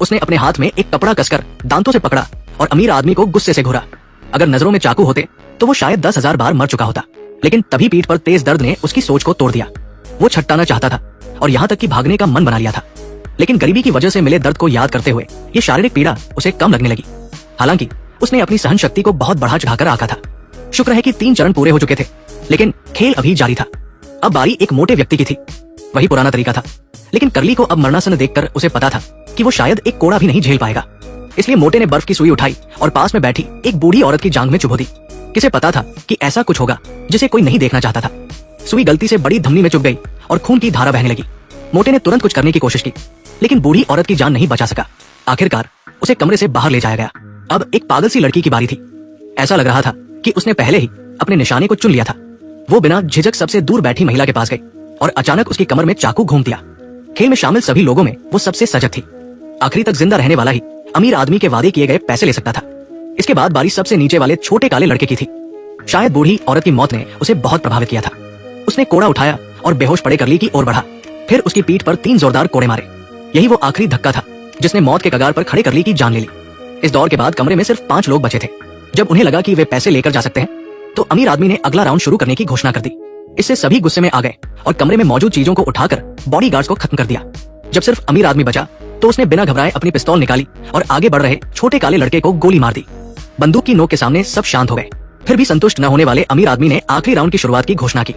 उसने अपने हाथ में एक कपड़ा कसकर दांतों से पकड़ा और अमीर आदमी को गुस्से से घूरा। अगर नजरों में चाकू होते तो वो शायद 10,000 बार मर चुका होता, लेकिन तभी पीठ पर तेज दर्द ने उसकी सोच को तोड़ दिया। वो छटकाना चाहता था और यहाँ तक कि भागने का मन बना लिया था, लेकिन गरीबी की वजह से मिले दर्द को याद करते हुए ये शारीरिक पीड़ा उसे कम लगने लगी। हालांकि उसने अपनी सहन शक्ति को बहुत बढ़ा चढ़ाकर आका था। शुक्र है कि 3 चरण पूरे हो चुके थे, लेकिन खेल अभी जारी था। अब बारी एक मोटे व्यक्ति की थी। वही पुराना तरीका था, लेकिन करली को अब मरणासन देखकर उसे पता था कि वो शायद एक कोड़ा भी नहीं झेल पाएगा। इसलिए मोटे ने बर्फ की सुई उठाई और पास में बैठी एक बूढ़ी औरत की जांघ में चुभो दी। किसे पता था कि ऐसा कुछ होगा जिसे कोई नहीं देखना चाहता था। सुई गलती से बड़ी धमनी में चुभ गई और खून की धारा बहने लगी। मोटे ने तुरंत कुछ करने की कोशिश की, लेकिन बूढ़ी औरत की जान नहीं बचा सका। आखिरकार उसे कमरे से बाहर ले जाया गया। अब एक पागल सी लड़की की बारी थी। ऐसा लग रहा था कि उसने पहले ही अपने निशाने को चुन लिया था। वो बिना झिझक सबसे दूर बैठी महिला के पास गई और अचानक उसकी कमर में चाकू घूम दिया। खेल में शामिल सभी लोगों में वो सबसे सजग थी। आखिरी तक जिंदा रहने वाला ही अमीर आदमी के वादे किए गए पैसे ले सकता था। इसके बाद बारी सबसे नीचे वाले छोटे काले लड़के की थी। शायद बूढ़ी औरत की मौत ने उसे बहुत प्रभावित किया था। उसने कोड़ा उठाया और बेहोश पड़े करली की ओर बढ़ा। फिर उसकी पीठ पर 3 जोरदार कोड़े मारे। यही वो आखिरी धक्का था जिसने मौत के कगार पर खड़े करली की जान ले ली। इस दौर के बाद कमरे में सिर्फ 5 लोग बचे थे। जब उन्हें लगा कि वे पैसे लेकर जा सकते हैं, तो अमीर आदमी ने अगला राउंड शुरू करने की घोषणा कर दी। इससे सभी गुस्से में आ गए और कमरे में मौजूद चीजों को उठाकर बॉडीगार्ड्स को खत्म कर दिया। जब सिर्फ अमीर आदमी बचा तो उसने बिना घबराए अपनी पिस्तौल निकाली और आगे बढ़ रहे छोटे काले लड़के को गोली मार दी। बंदूक की नोक के सामने सब शांत हो गए। फिर भी संतुष्ट न होने वाले अमीर आदमी ने आखिरी राउंड की शुरुआत की घोषणा की।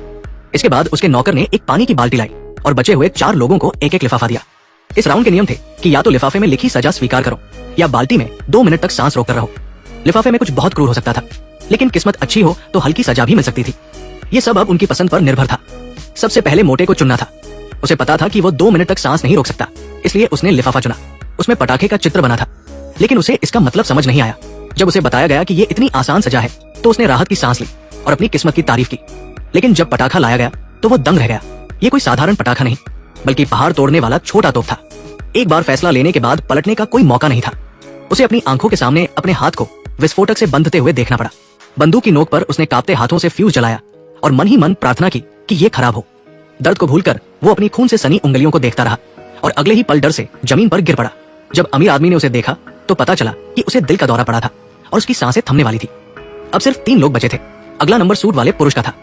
इसके बाद उसके नौकर ने एक पानी की बाल्टी लाई और बचे हुए 4 लोगों को एक एक लिफाफा दिया। इस राउंड के नियम थे कि या तो लिफाफे में लिखी सजा स्वीकार करो या बाल्टी में 2 मिनट तक सांस रोककर रहो। लिफाफे में कुछ बहुत क्रूर हो सकता था, लेकिन किस्मत अच्छी हो तो हल्की सजा भी मिल सकती थी। ये सब अब उनकी पसंद पर निर्भर था। सबसे पहले मोटे को चुनना था। उसे पता था कि वो 2 मिनट तक सांस नहीं रोक सकता, इसलिए उसने लिफाफा चुना। उसमें पटाखे का चित्र बना था, लेकिन उसे इसका मतलब समझ नहीं आया। जब उसे बताया गया कि ये इतनी आसान सजा है तो उसने राहत की सांस ली और अपनी किस्मत की तारीफ की। लेकिन जब पटाखा लाया गया तो वो दंग रह गया। ये कोई साधारण पटाखा नहीं, बल्कि पहाड़ तोड़ने वाला छोटा तोप था। एक बार फैसला लेने के बाद पलटने का कोई मौका नहीं था। उसे अपनी आंखों के सामने अपने हाथ को विस्फोटक से बंधते हुए देखना पड़ा। बंदूक की नोक पर उसने कांपते हाथों से फ्यूज जलाया और मन ही मन प्रार्थना की कि ये खराब हो। दर्द को भूलकर वो अपनी खून से सनी उंगलियों को देखता रहा और अगले ही पल डर से जमीन पर गिर पड़ा। जब अमीर आदमी ने उसे देखा तो पता चला कि उसे दिल का दौरा पड़ा था और उसकी सांसें थमने वाली थी। अब सिर्फ 3 लोग बचे थे। अगला नंबर सूट वाले पुरुष का था।